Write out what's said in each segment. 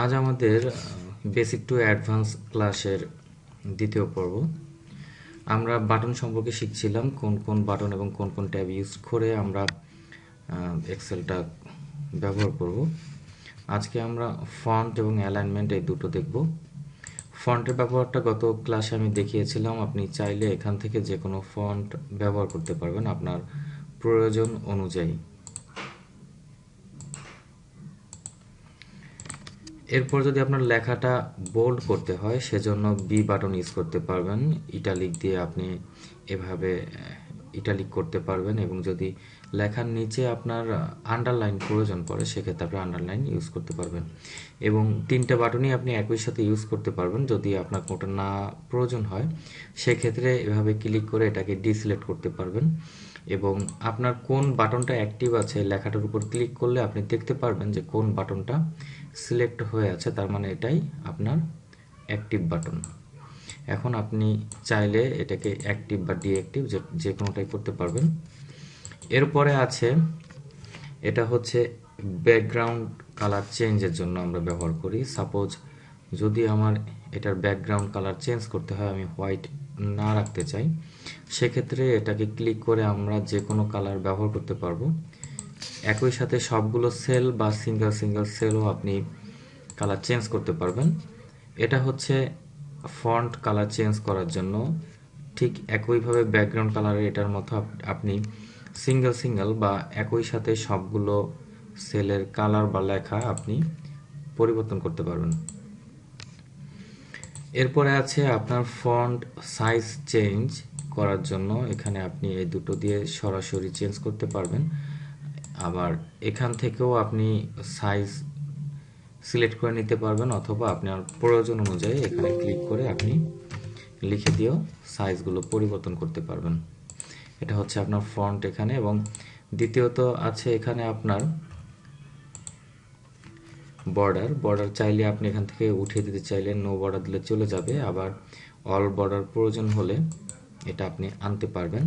আজ আমাদের basic to advance ক্লাসের দ্বিতীয় পর্ব। আমরা বাটন সম্পর্কে শিখছিলাম, কোন কোন বাটন এবং কোন কোন ট্যাব ইউজ করে আমরা এক্সেলটা ব্যবহার করব। আজকে আমরা ফন্ট এবং অ্যালাইনমেন্ট এই দুটো দেখব। ফন্টের ব্যবহারটা গত ক্লাসে আমি দেখিয়েছিলাম। আপনি চাইলে এখান থেকে যে কোনো ফন্ট ব্যবহার করতে পারবেন আপনার প্রয়োজন অনুযায়ী। এরপর যদি আপনার লেখাটা বোল্ড করতে হয় সেজন্য বি বাটন ইউজ করতে পারবেন। ইটালিক দিয়ে আপনি এভাবে ইটালিক করতে পারবেন, এবং যদি লেখার নিচে আপনার আন্ডারলাইন প্রয়োজন পড়ে সেক্ষেত্রে আপনি আন্ডারলাইন ইউজ করতে পারবেন। এবং তিনটা বাটনই আপনি একই সাথে ইউজ করতে পারবেন। যদি আপনার কোনটা না প্রয়োজন হয় সেক্ষেত্রে এভাবে ক্লিক করে এটাকে ডিসিলেক্ট করতে পারবেন। এবং আপনার কোন বাটনটা অ্যাক্টিভ আছে লেখাটার উপর ক্লিক করলে আপনি দেখতে পারবেন যে কোন বাটনটা সিলেক্ট হয়ে আছে, তার মানে এটাই আপনার অ্যাক্টিভ বাটন। এখন আপনি চাইলে এটাকে অ্যাক্টিভ বা ডিঅ্যাক্টিভ যে কোনোটাই করতে পারবেন। এরপরে আছে, এটা হচ্ছে ব্যাকগ্রাউন্ড কালার চেঞ্জের জন্য আমরা ব্যবহার করি। সাপোজ যদি আমার এটার ব্যাকগ্রাউন্ড কালার চেঞ্জ করতে হয়, আমি হোয়াইট না রাখতে চাই, সেক্ষেত্রে এটাকে ক্লিক করে আমরা যে কোনো কালার ব্যবহার করতে পারবো। একই সাথে সবগুলো সেল বা সিঙ্গেল সিঙ্গেল সেলও আপনি কালার চেঞ্জ করতে পারবেন। এটা হচ্ছে ফন্ট কালার চেঞ্জ করার জন্য। ঠিক একইভাবে ব্যাকগ্রাউন্ড কালারের এটার মতো আপনি সিঙ্গেল সিঙ্গেল বা একই সাথে সবগুলো সেলের কালার বা লেখা আপনি পরিবর্তন করতে পারবেন। এরপরে আছে আপনার ফন্ট সাইজ চেঞ্জ করার জন্য। এখানে আপনি এই দুটো দিয়ে সরাসরি চেঞ্জ করতে পারবেন। আবার এখান থেকেও আপনি সাইজ সিলেক্ট করে নিতে পারবেন, অথবা আপনার প্রয়োজন অনুযায়ী এখানে ক্লিক করে আপনি লিখে দিয়েও সাইজগুলো পরিবর্তন করতে পারবেন। এটা হচ্ছে আপনার ফন্ট এখানে। এবং দ্বিতীয়ত আছে এখানে আপনার বর্ডার চাইলে আপনি এখান থেকে উঠিয়ে দিতে চাইলে নো বর্ডার দিলে চলে যাবে, আবার অল বর্ডার প্রয়োজন হলে এটা আপনি আনতে পারবেন।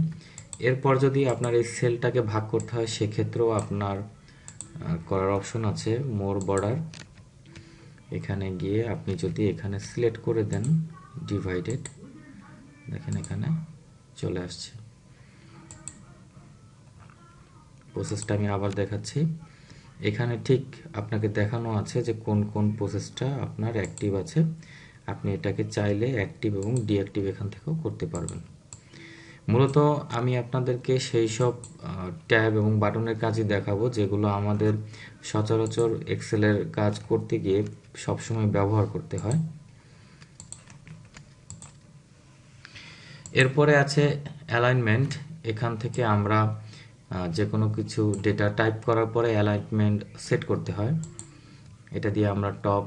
এরপর যদি আপনার এই সেলটাকে ভাগ করতে হয় সেক্ষেত্রেও আপনার করার অপশন আছে মোর বর্ডার। এখানে গিয়ে আপনি যদি এখানে সিলেক্ট করে দেন ডিভাইডেড, দেখেন এখানে চলে আসছে। প্রসেসটা আমি আবার দেখাচ্ছি। এখানে ঠিক আপনাকে দেখানো আছে যে কোন কোন প্রসেসটা আপনার অ্যাক্টিভ আছে। আপনি এটাকে চাইলে অ্যাক্টিভ এবং ডিঅ্যাক্টিভ এখান থেকেও করতে পারবেন। মূলত আমি আপনাদেরকে সেই সব ট্যাব এবং বাটনের কাজই দেখাবো যেগুলো আমাদের সচরাচর এক্সেলের কাজ করতে গিয়ে সবসময় ব্যবহার করতে হয়। এরপরে আছে অ্যালাইনমেন্ট। এখান থেকে আমরা যে কোনো কিছু ডেটা টাইপ করার পরে অ্যালাইনমেন্ট সেট করতে হয়। এটা দিয়ে আমরা টপ,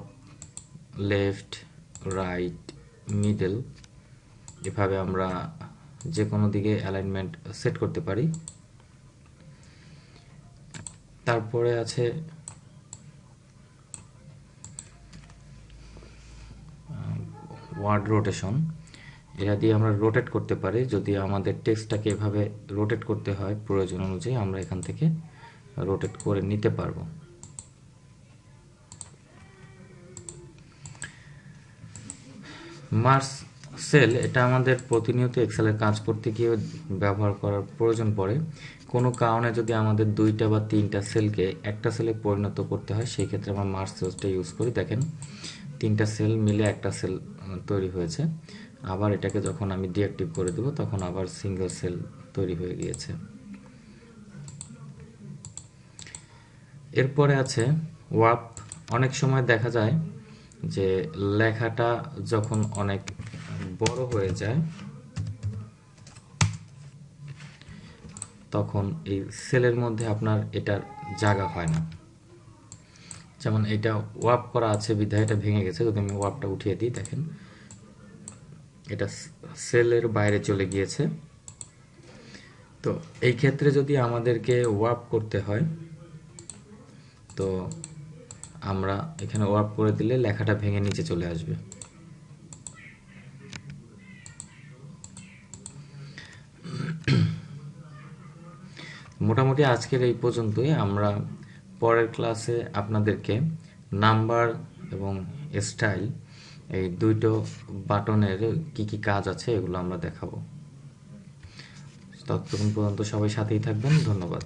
লেফট, রাইট, মিডল এভাবে আমরা যে কোনো দিকে অ্যালাইনমেন্ট সেট করতে পারি। তারপরে আছে ওয়ার্ড রোটেশন। এটা দিয়ে আমরা রোটেট করতে পারি। যদি আমাদের টেক্সটটাকে এভাবে রোটেট করতে হয় প্রয়োজন অনুযায়ী আমরা এখান থেকে রোটেট করে নিতে পারবো। মার্জ সেল, এটা আমাদের প্রতিনিয়ত এক্সেলের কাজ করতে গিয়ে ব্যবহার করার প্রয়োজন পড়ে। কোনো কারণে যদি আমাদের দুইটা বা তিনটা সেলকে একটা সেলে পরিণত করতে হয় সেই ক্ষেত্রে আমরা মার্জ সেলসটা ইউজ করি। দেখেন তিনটা সেল মিলে একটা সেল তৈরি হয়েছে। আবার এটাকে যখন আমি ডিঅ্যাক্টিভ করে দেব তখন আবার সিঙ্গেল সেল তৈরি হয়ে গিয়েছে। এরপরে আছে ওয়ার্প। অনেক সময় দেখা যায় যে লেখাটা যখন অনেক বড় হয়ে যায় তখন এই সেলের মধ্যে আপনার এটার জায়গা হয় না। যেমন এটা ওয়ার্প করা আছে বিধায় এটা ভেঙে গেছে। যদি আমি ওয়ার্পটা উঠিয়ে দিই, দেখেন এটা সেলের বাইরে চলে গিয়েছে। তো এই ক্ষেত্রে যদি আমাদেরকে ওয়ার্প করতে হয় তো আমরা এখানে ওয়ার্প করে দিলে লেখাটা ভেঙে নিচে চলে আসবে। মোটামুটি আজকের এই পর্যন্তই। আমরা পরের ক্লাসে আপনাদেরকে নাম্বার এবং স্টাইল, এই দুটো বাটনের কি কি কাজ আছে এগুলো আমরা দেখাবো। ততক্ষণ পর্যন্ত সবাই সাথেই থাকবেন। ধন্যবাদ।